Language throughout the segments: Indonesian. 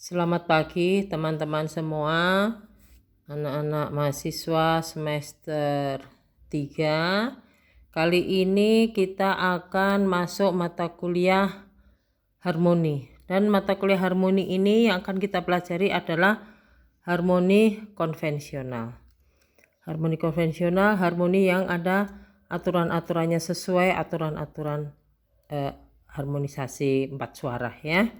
Selamat pagi teman-teman semua, anak-anak mahasiswa semester 3. Kali ini kita akan masuk mata kuliah harmoni. Dan mata kuliah harmoni ini yang akan kita pelajari adalah harmoni konvensional. Harmoni konvensional, harmoni yang ada aturan-aturannya sesuai aturan-aturan harmonisasi 4 suara ya.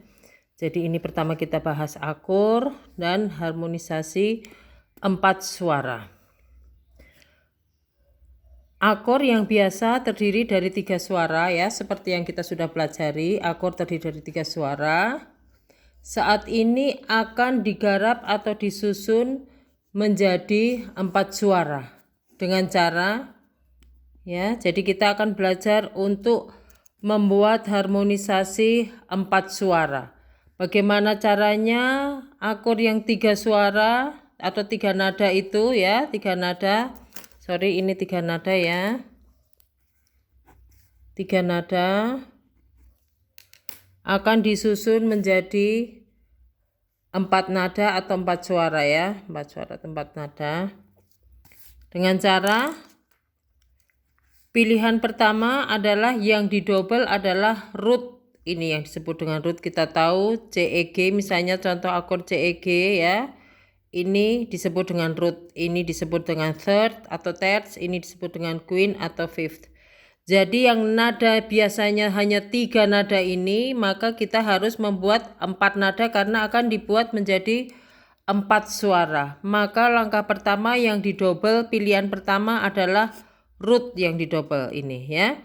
Jadi ini pertama kita bahas akor dan harmonisasi 4 suara. Akor yang biasa terdiri dari 3 suara ya, seperti yang kita sudah pelajari. Akor terdiri dari 3 suara. Saat ini akan digarap atau disusun menjadi 4 suara dengan cara ya. Jadi kita akan belajar untuk membuat harmonisasi 4 suara. Bagaimana caranya akor yang 3 suara atau 3 nada itu ya, 3 nada. Sorry, ini 3 nada ya. 3 nada akan disusun menjadi 4 nada atau 4 suara ya. 4 suara atau 4 nada. Dengan cara pilihan pertama adalah yang didouble adalah root. Ini yang disebut dengan root. Kita tahu CEG, misalnya contoh akor CEG ya. Ini disebut dengan root. Ini disebut dengan third atau terts. Ini disebut dengan queen atau fifth. Jadi yang nada biasanya hanya 3 nada ini, maka kita harus membuat 4 nada karena akan dibuat menjadi 4 suara. Maka langkah pertama yang didouble, pilihan pertama adalah root yang didouble ini ya.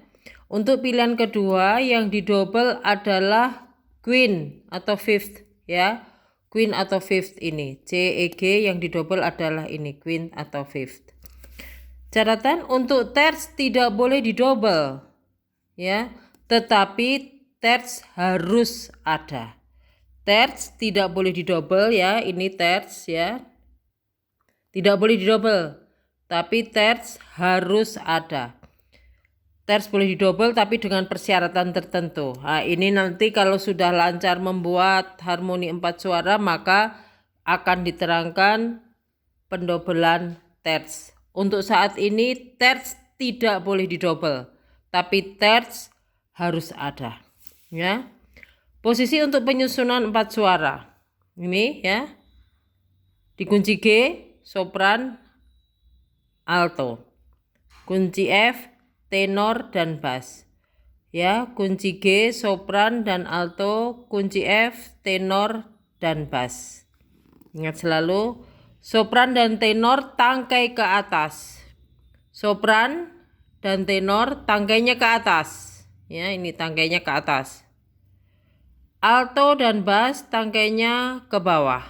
Untuk pilihan kedua yang didouble adalah queen atau fifth ya. Queen atau fifth ini. CEG yang didouble adalah ini queen atau fifth. Catatan untuk terts tidak boleh didouble ya. Tetapi terts harus ada. Terts tidak boleh didouble ya. Ini terts ya. Tidak boleh didouble. Tapi terts harus ada. Terts boleh didouble tapi dengan persyaratan tertentu. Nah, ini nanti kalau sudah lancar membuat harmoni 4 suara maka akan diterangkan pendobelan terts. Untuk saat ini terts tidak boleh didouble, tapi terts harus ada. Ya. Posisi untuk penyusunan 4 suara. Ini ya. Di kunci G, sopran, alto. Kunci F, tenor dan bass ya. Kunci G sopran dan alto, kunci F tenor dan bass. Ingat selalu sopran dan tenor tangkai ke atas, sopran dan tenor tangkainya ke atas ya. Ini tangkainya ke atas. Alto dan bass tangkainya ke bawah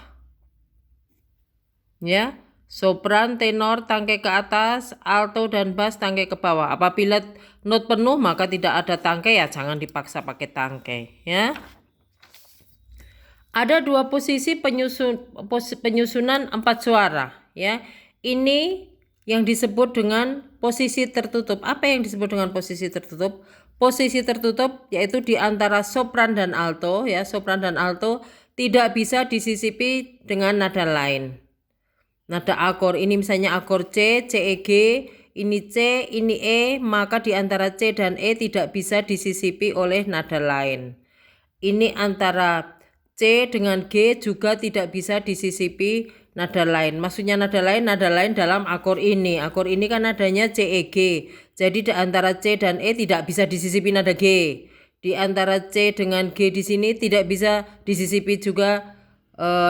ya. Sopran, tenor tangkai ke atas, alto dan bass tangkai ke bawah. Apabila not penuh maka tidak ada tangkai ya, jangan dipaksa pakai tangkai ya. Ada 2 posisi penyusunan 4 suara ya. Ini yang disebut dengan posisi tertutup. Apa yang disebut dengan posisi tertutup? Posisi tertutup yaitu di antara sopran dan alto ya. Sopran dan alto tidak bisa disisipi dengan nada lain. Nada akor ini misalnya akor C, CEG, ini C, ini E, maka di antara C dan E tidak bisa disisipi oleh nada lain. Ini antara C dengan G juga tidak bisa disisipi nada lain. Maksudnya nada lain dalam akor ini. Akor ini kan nadanya CEG. Jadi di antara C dan E tidak bisa disisipi nada G. Di antara C dengan G di sini tidak bisa disisipi juga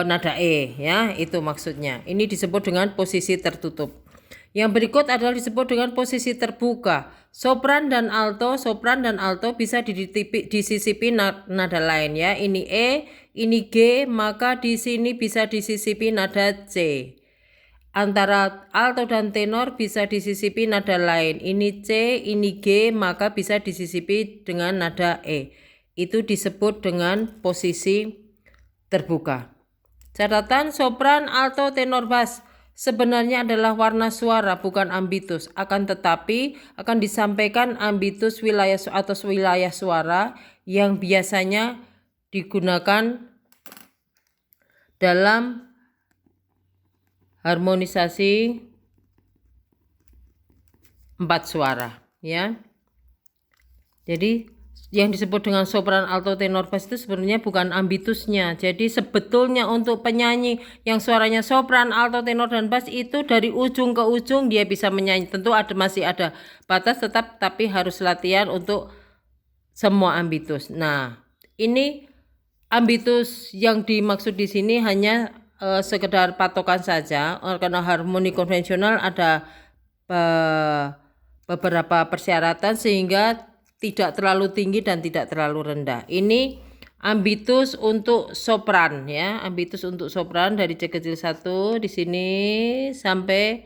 nada E ya, itu maksudnya. Ini disebut dengan posisi tertutup. Yang berikut adalah disebut dengan posisi terbuka. Sopran dan alto bisa disisipi nada lain ya. Ini E, ini G, maka di sini bisa disisipi nada C. Antara alto dan tenor bisa disisipi nada lain. Ini C, ini G, maka bisa disisipi dengan nada E. Itu disebut dengan posisi terbuka. Catatan sopran, alto, tenor, bass sebenarnya adalah warna suara bukan ambitus. Akan tetapi akan disampaikan ambitus wilayah atau wilayah suara yang biasanya digunakan dalam harmonisasi 4 suara ya. Jadi yang disebut dengan sopran, alto, tenor, bass itu sebenarnya bukan ambitusnya. Jadi sebetulnya untuk penyanyi yang suaranya sopran, alto, tenor, dan bass itu dari ujung ke ujung dia bisa menyanyi. Tentu masih ada batas tapi harus latihan untuk semua ambitus. Nah, ini ambitus yang dimaksud di sini hanya sekedar patokan saja. Karena harmoni konvensional ada beberapa persyaratan sehingga tidak terlalu tinggi dan tidak terlalu rendah. Ini ambitus untuk sopran ya, ambitus untuk sopran dari C kecil 1 di sini sampai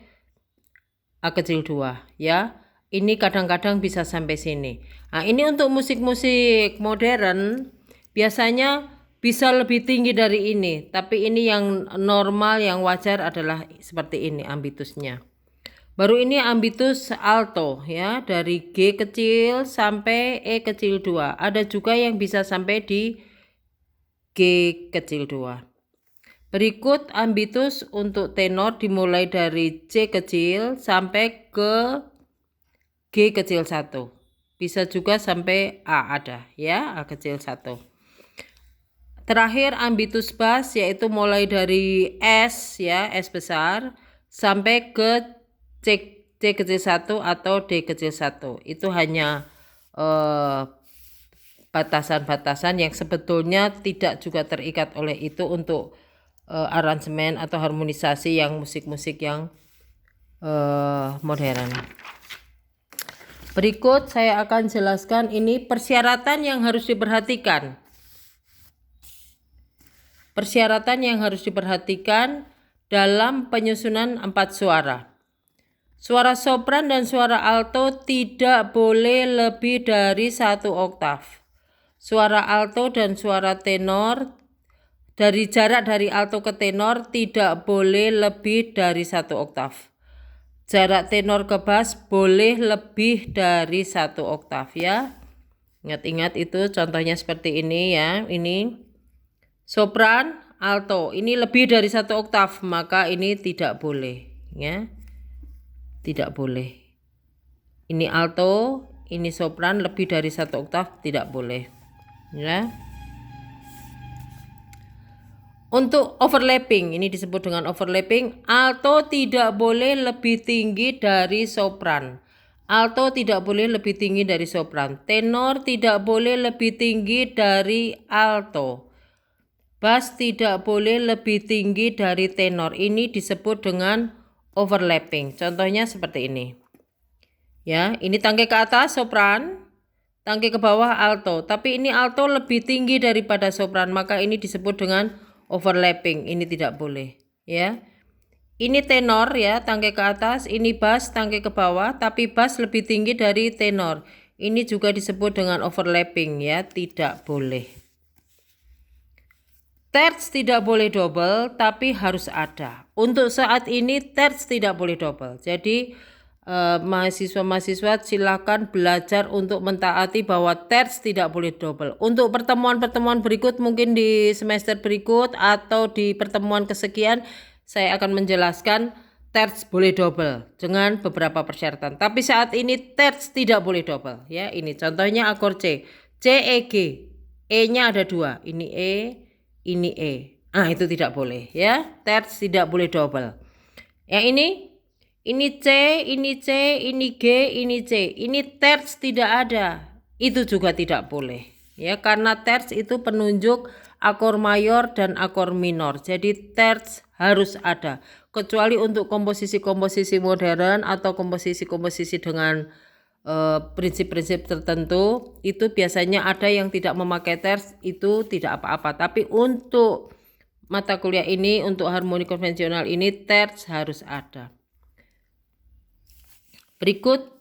A kecil 2 ya. Ini kadang-kadang bisa sampai sini. Nah, ini untuk musik-musik modern biasanya bisa lebih tinggi dari ini, tapi ini yang normal yang wajar adalah seperti ini ambitusnya. Baru ini ambitus alto ya, dari G kecil sampai E kecil 2. Ada juga yang bisa sampai di G kecil 2. Berikut ambitus untuk tenor dimulai dari C kecil sampai ke G kecil 1. Bisa juga sampai A ada ya, A kecil 1. Terakhir ambitus bass yaitu mulai dari S ya, S besar sampai ke C kecil 1 atau D kecil 1. Itu hanya batasan-batasan yang sebetulnya tidak juga terikat oleh itu untuk aransemen atau harmonisasi yang musik-musik yang modern. Berikut saya akan jelaskan ini persyaratan yang harus diperhatikan. Persyaratan yang harus diperhatikan dalam penyusunan 4 suara. Suara sopran dan suara alto tidak boleh lebih dari 1 oktav. Suara alto dan suara tenor dari jarak dari alto ke tenor tidak boleh lebih dari 1 oktav. Jarak tenor ke bass boleh lebih dari 1 oktav ya. Ingat-ingat itu contohnya seperti ini ya. Ini sopran, alto, ini lebih dari 1 oktav, maka ini tidak boleh ya. Tidak boleh. Ini alto, ini sopran lebih dari 1 oktav tidak boleh. Ya. Untuk overlapping, ini disebut dengan overlapping, alto tidak boleh lebih tinggi dari sopran. Alto tidak boleh lebih tinggi dari sopran. Tenor tidak boleh lebih tinggi dari alto. Bass tidak boleh lebih tinggi dari tenor. Ini disebut dengan overlapping. Contohnya seperti ini. Ya, ini tangkai ke atas sopran, tangkai ke bawah alto. Tapi ini alto lebih tinggi daripada sopran, maka ini disebut dengan overlapping. Ini tidak boleh, ya. Ini tenor ya, tangkai ke atas, ini bass tangkai ke bawah, tapi bass lebih tinggi dari tenor. Ini juga disebut dengan overlapping ya, tidak boleh. Terts tidak boleh double, tapi harus ada. Untuk saat ini terts tidak boleh double. Jadi mahasiswa-mahasiswa silakan belajar untuk mentaati bahwa terts tidak boleh double. Untuk pertemuan-pertemuan berikut mungkin di semester berikut atau di pertemuan kesekian saya akan menjelaskan terts boleh double dengan beberapa persyaratan. Tapi saat ini terts tidak boleh double ya. Ini contohnya akor C. C E G. E-nya ada 2. Ini E, ini E. Itu tidak boleh ya. Terts tidak boleh double. Yang ini C, ini C, ini G, ini C. Ini terts tidak ada. Itu juga tidak boleh. Ya, karena terts itu penunjuk akor mayor dan akor minor. Jadi terts harus ada. Kecuali untuk komposisi-komposisi modern atau komposisi-komposisi dengan prinsip-prinsip tertentu, itu biasanya ada yang tidak memakai terts, itu tidak apa-apa. Tapi untuk mata kuliah ini, untuk harmoni konvensional ini, terts harus ada. Berikut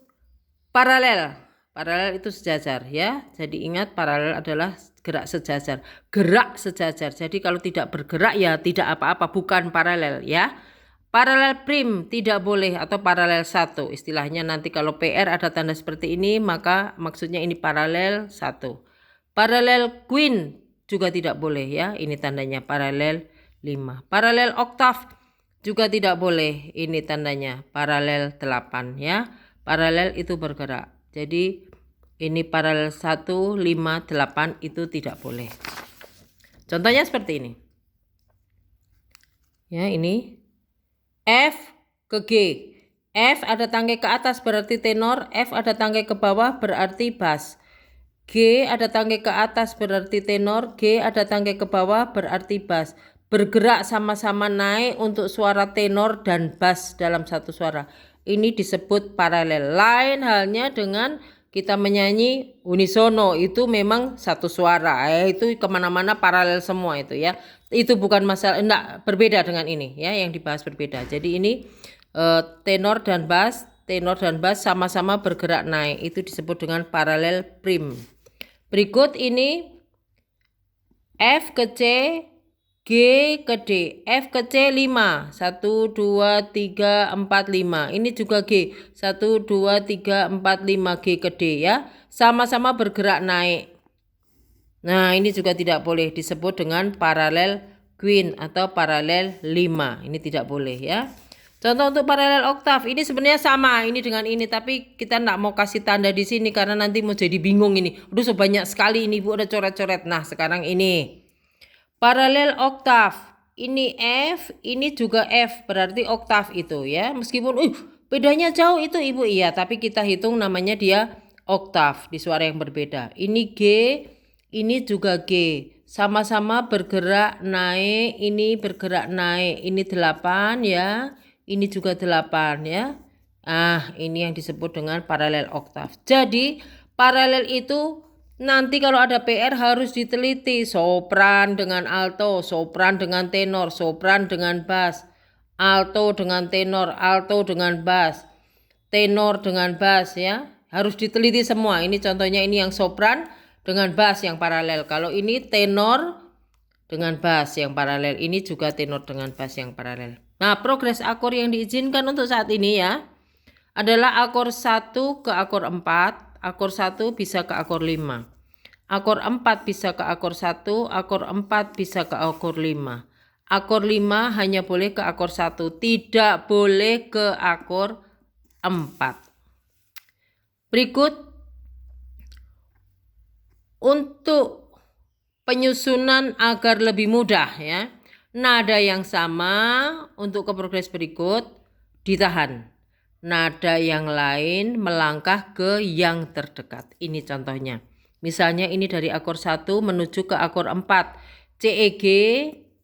paralel. Paralel itu sejajar ya. Jadi ingat paralel adalah gerak sejajar. Gerak sejajar. Jadi kalau tidak bergerak ya tidak apa-apa, bukan paralel ya. Paralel prim tidak boleh atau paralel 1. Istilahnya nanti kalau PR ada tanda seperti ini maka maksudnya ini paralel 1. Paralel queen juga tidak boleh ya. Ini tandanya paralel 5. Paralel oktav juga tidak boleh. Ini tandanya paralel 8 ya. Paralel itu bergerak. Jadi ini paralel 1, 5, 8 itu tidak boleh. Contohnya seperti ini. Ya, ini F ke G. F ada tangkai ke atas berarti tenor, F ada tangkai ke bawah berarti bass. G ada tangkai ke atas berarti tenor, G ada tangkai ke bawah berarti bass. Bergerak sama-sama naik untuk suara tenor dan bass dalam satu suara. Ini disebut paralel. Lain halnya dengan kita menyanyi unisono, itu memang satu suara. Itu kemana-mana paralel semua itu ya. Itu bukan masalah, enggak, berbeda dengan ini ya, yang dibahas berbeda. Jadi ini tenor dan bass sama-sama bergerak naik, itu disebut dengan paralel prim. Berikut ini F ke C, G ke D. F ke C 5, 1, 2, 3, 4, 5. Ini juga G, 1, 2, 3, 4, 5, G ke D ya. Sama-sama bergerak naik. Nah, ini juga tidak boleh, disebut dengan paralel quint atau paralel 5. Ini tidak boleh ya. Contoh untuk paralel oktav, ini sebenarnya sama ini dengan ini, tapi kita enggak mau kasih tanda di sini karena nanti mau jadi bingung ini. Aduh, sebanyak sekali ini Bu, ada coret-coret. Nah, sekarang ini paralel oktav. Ini F, ini juga F, berarti oktav itu ya. Meskipun bedanya jauh itu Ibu, iya, tapi kita hitung namanya dia oktav di suara yang berbeda. Ini G, ini juga G. Sama-sama bergerak naik, ini bergerak naik. Ini 8 ya. Ini juga 8 ya. Ini yang disebut dengan paralel oktav. Jadi paralel itu nanti kalau ada PR harus diteliti. Sopran dengan alto, sopran dengan tenor, sopran dengan bass, alto dengan tenor, alto dengan bass, tenor dengan bass ya. Harus diteliti semua. Ini contohnya, ini yang sopran dengan bass yang paralel. Kalau ini tenor dengan bass yang paralel, ini juga tenor dengan bass yang paralel. Nah, progres akor yang diizinkan untuk saat ini ya adalah akor 1 ke akor 4, akor 1 bisa ke akor 5. Akor 4 bisa ke akor 1, akor 4 bisa ke akor 5. Akor 5 hanya boleh ke akor 1, tidak boleh ke akor 4. Berikut untuk penyusunan agar lebih mudah ya. Nada yang sama untuk ke progres berikut ditahan. Nada yang lain melangkah ke yang terdekat. Ini contohnya. Misalnya ini dari akor 1 menuju ke akor 4. C, E, G,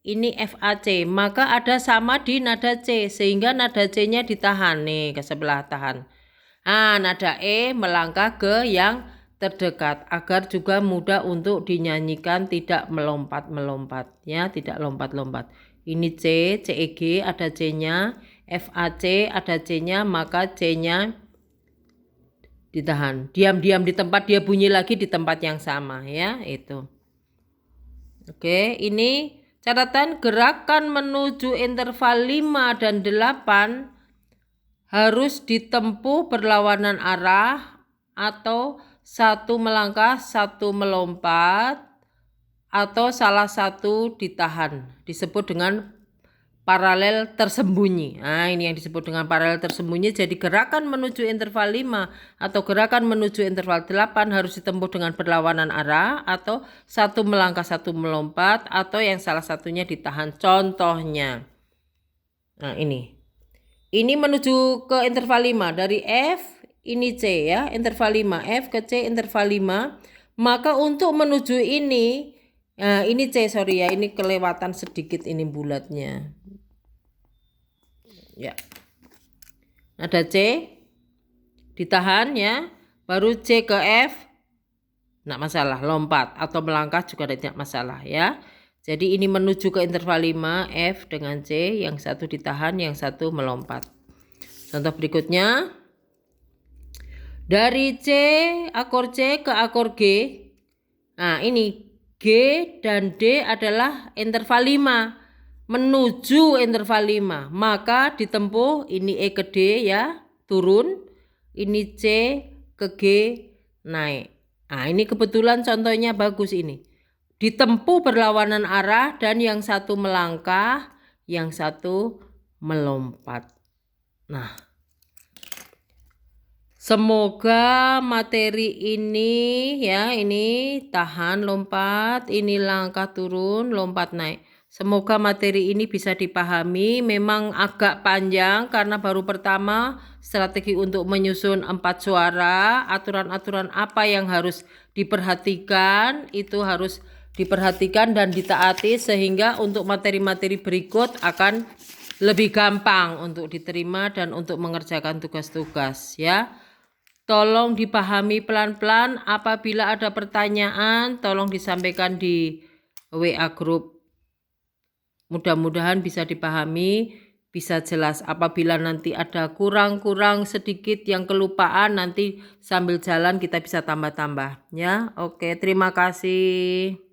ini F, A, C. Maka ada sama di nada C, sehingga nada C-nya ditahan. Nih, ke sebelah tahan. Nada E melangkah ke yang terdekat agar juga mudah untuk dinyanyikan, tidak melompat-melompat ya, tidak lompat-lompat. Ini C, C, E, G ada C-nya, F, A, C ada C-nya, maka C-nya ditahan. Diam-diam di tempat, dia bunyi lagi di tempat yang sama ya, itu. Oke, ini catatan gerakan menuju interval 5 dan 8 harus ditempuh berlawanan arah atau satu melangkah, satu melompat, atau salah satu ditahan. Disebut dengan paralel tersembunyi. Ini yang disebut dengan paralel tersembunyi. Jadi gerakan menuju interval 5 atau gerakan menuju interval 8 harus ditempuh dengan berlawanan arah atau satu melangkah, satu melompat, atau yang salah satunya ditahan. Contohnya. Ini menuju ke interval 5 dari F, ini C ya, interval 5, F ke C interval 5. Maka untuk menuju ini C, sorry ya, ini kelewatan sedikit ini bulatnya. Ya. Ada C ditahan ya, baru C ke F. Enggak masalah, lompat atau melangkah juga tidak masalah ya. Jadi ini menuju ke interval 5, F dengan C, yang satu ditahan, yang satu melompat. Contoh berikutnya. Dari C, akor C ke akor G. Ini G dan D adalah interval 5. Menuju interval 5. Maka ditempuh ini E ke D ya, turun. Ini C ke G, naik. Ini kebetulan contohnya bagus ini. ditempuh berlawanan arah dan yang satu melangkah, yang satu melompat. Nah, semoga materi ini ya, ini tahan lompat, ini langkah turun, lompat naik. Semoga materi ini bisa dipahami. Memang agak panjang karena baru pertama strategi untuk menyusun 4 suara. Aturan-aturan apa yang harus diperhatikan itu harus diperhatikan dan ditaati sehingga untuk materi-materi berikut akan lebih gampang untuk diterima dan untuk mengerjakan tugas-tugas ya. Tolong dipahami pelan-pelan. Apabila ada pertanyaan tolong disampaikan di WA group. Mudah-mudahan bisa dipahami, bisa jelas. Apabila nanti ada kurang-kurang sedikit yang kelupaan, nanti sambil jalan kita bisa tambah-tambah ya. Oke, terima kasih.